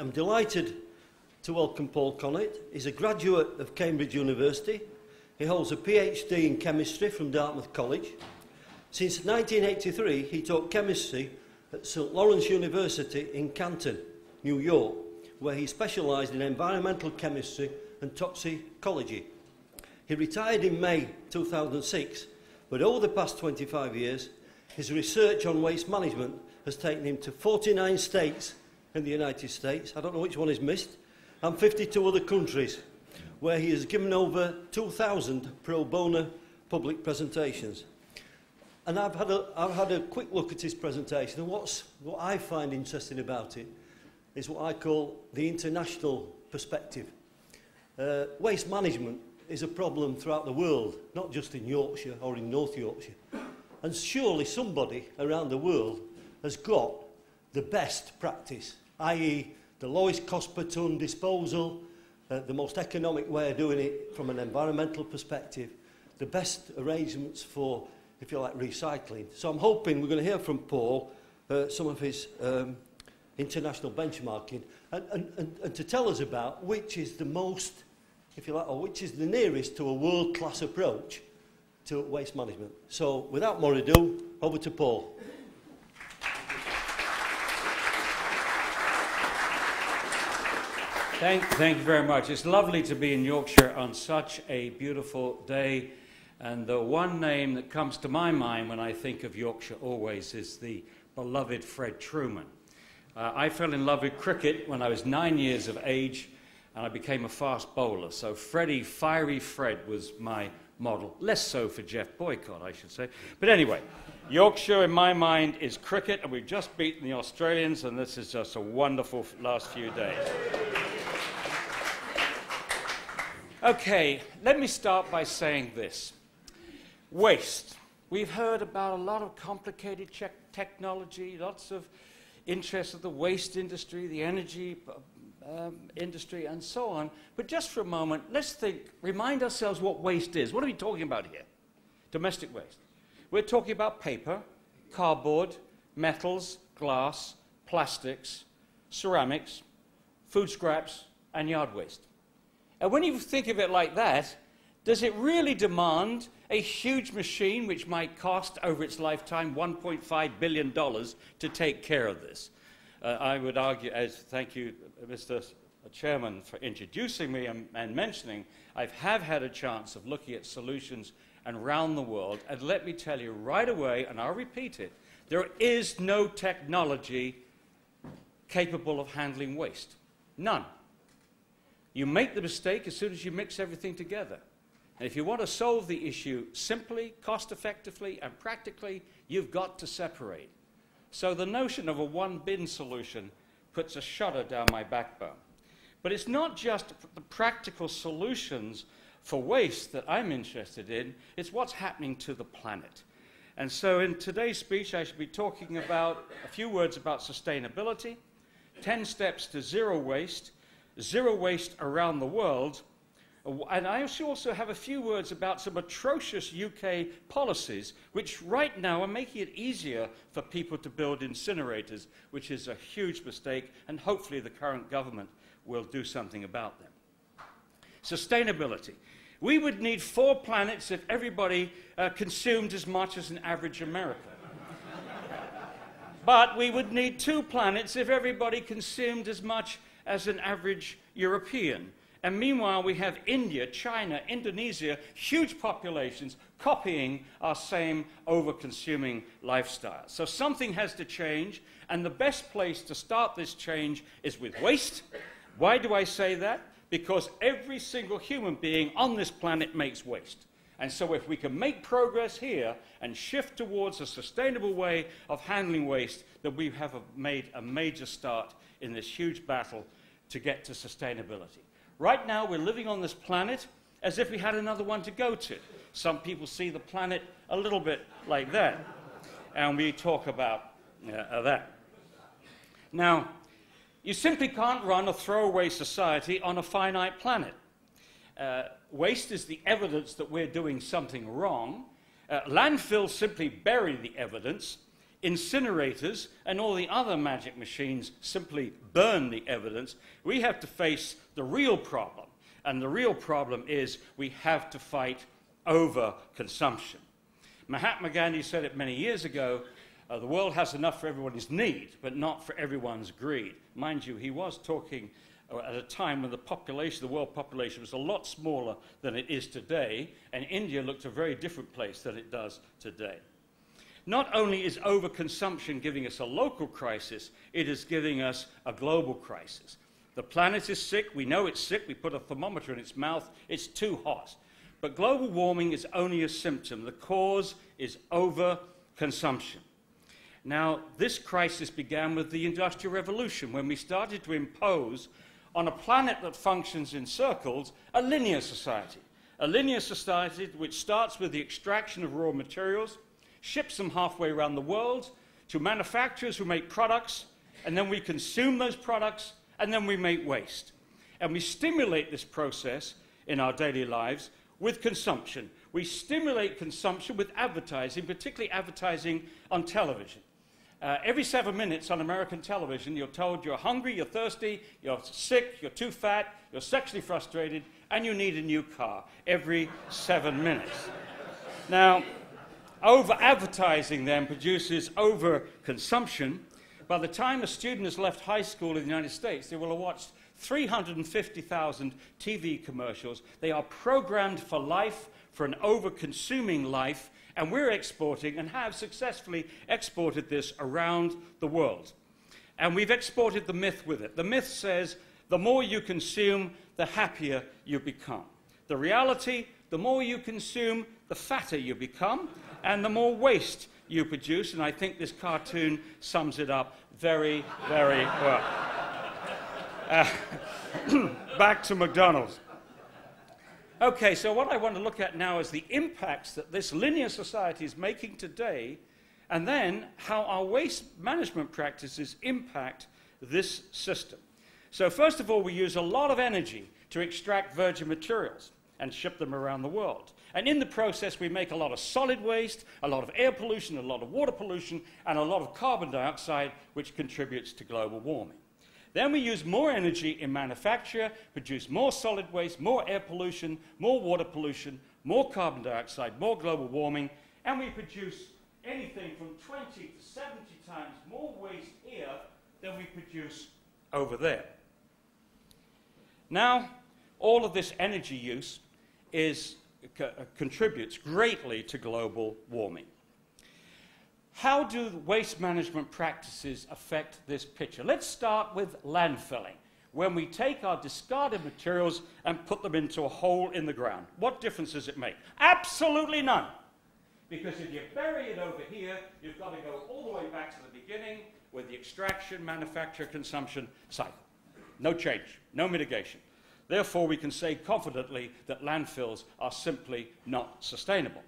I'm delighted to welcome Paul Connett. He's a graduate of Cambridge University. He holds a PhD in chemistry from Dartmouth College. Since 1983, he taught chemistry at St Lawrence University in Canton, New York, where he specialised in environmental chemistry and toxicology. He retired in May 2006, but over the past 25 years, his research on waste management has taken him to 49 states in the United States, I don't know which one he's missed, and 52 other countries, where he has given over 2,000 pro bono public presentations. And I've had a quick look at his presentation, and what I find interesting about it is what I call the international perspective. Waste management is a problem throughout the world, not just in Yorkshire or in North Yorkshire. And surely somebody around the world has got the best practice, i.e. the lowest cost per tonne disposal, the most economic way of doing it from an environmental perspective, the best arrangements for, if you like, recycling. So I'm hoping we're going to hear from Paul some of his international benchmarking and to tell us about which is the most, if you like, or which is the nearest to a world-class approach to waste management. So without more ado, over to Paul. Thank you very much. It's lovely to be in Yorkshire on such a beautiful day. And the one name that comes to my mind when I think of Yorkshire always is the beloved Fred Truman. I fell in love with cricket when I was 9 years of age, and I became a fast bowler. So Freddie, Fiery Fred, was my model. Less so for Jeff Boycott, I should say. But anyway, Yorkshire, in my mind, is cricket, and we've just beaten the Australians, and this is just a wonderful last few days. Okay, let me start by saying this. Waste. We've heard about a lot of complicated technology, lots of interest of the waste industry, the energy industry, and so on. But just for a moment, let's remind ourselves what waste is. What are we talking about here? Domestic waste. We're talking about paper, cardboard, metals, glass, plastics, ceramics, food scraps, and yard waste. And when you think of it like that, does it really demand a huge machine which might cost over its lifetime $1.5 billion to take care of this? I would argue, thank you, Mr. Chairman, for introducing me and mentioning, I have had a chance of looking at solutions around the world, and let me tell you right away, and I'll repeat it, there is no technology capable of handling waste. None. You make the mistake as soon as you mix everything together. And if you want to solve the issue simply, cost-effectively, and practically, you've got to separate. So the notion of a one-bin solution puts a shudder down my backbone. But it's not just the practical solutions for waste that I'm interested in, it's what's happening to the planet. And so in today's speech, I should be talking about a few words about sustainability, 10 steps to zero waste around the world, and I should also have a few words about some atrocious UK policies which right now are making it easier for people to build incinerators, which is a huge mistake, and hopefully the current government will do something about them. Sustainability. We would need 4 planets if everybody consumed as much as an average American. But we would need 2 planets if everybody consumed as much as an average European. And meanwhile, we have India, China, Indonesia, huge populations copying our same over-consuming lifestyle. So something has to change, and the best place to start this change is with waste. Why do I say that? Because every single human being on this planet makes waste. And so if we can make progress here and shift towards a sustainable way of handling waste, then we have made a major start in this huge battle to get to sustainability. Right now, we're living on this planet as if we had another one to go to. Some people see the planet a little bit like that, and we talk about that. Now, you simply can't run a throwaway society on a finite planet. Waste is the evidence that we're doing something wrong. Landfills simply bury the evidence. incinerators and all the other magic machines simply burn the evidence, we have to face the real problem. And the real problem is we have to fight over consumption. Mahatma Gandhi said it many years ago, the world has enough for everyone's need, but not for everyone's greed. Mind you, he was talking at a time when the world population was a lot smaller than it is today, and India looked a very different place than it does today. Not only is overconsumption giving us a local crisis, it is giving us a global crisis. The planet is sick, we know it's sick, we put a thermometer in its mouth, it's too hot. But global warming is only a symptom. The cause is overconsumption. Now, this crisis began with the Industrial Revolution, when we started to impose on a planet that functions in circles a linear society. A linear society which starts with the extraction of raw materials, ships them halfway around the world to manufacturers who make products, and then we consume those products, and then we make waste. And we stimulate this process in our daily lives with consumption. We stimulate consumption with advertising, particularly advertising on television. Every 7 minutes on American television, you're told you're hungry, you're thirsty, you're sick, you're too fat, you're sexually frustrated, and you need a new car every 7 minutes. Now, over-advertising then produces over-consumption. By the time a student has left high school in the United States, they will have watched 350,000 TV commercials. They are programmed for life, for an over-consuming life, and we're exporting and have successfully exported this around the world. And we've exported the myth with it. The myth says the more you consume, the happier you become. The reality, the more you consume, the fatter you become, and the more waste you produce. And I think this cartoon sums it up very, very well. Back to McDonald's. Okay, so what I want to look at now is the impacts that this linear society is making today, and then how our waste management practices impact this system. So first of all, we use a lot of energy to extract virgin materials and ship them around the world. And in the process, we make a lot of solid waste, a lot of air pollution, a lot of water pollution, and a lot of carbon dioxide, which contributes to global warming. Then we use more energy in manufacture, produce more solid waste, more air pollution, more water pollution, more carbon dioxide, more global warming, and we produce anything from 20 to 70 times more waste here than we produce over there. Now, all of this energy use contributes greatly to global warming. How do waste management practices affect this picture? Let's start with landfilling, when we take our discarded materials and put them into a hole in the ground. What difference does it make? Absolutely none. Because if you bury it over here, you've got to go all the way back to the beginning with the extraction, manufacture, consumption cycle. No change, no mitigation. Therefore, we can say confidently that landfills are simply not sustainable.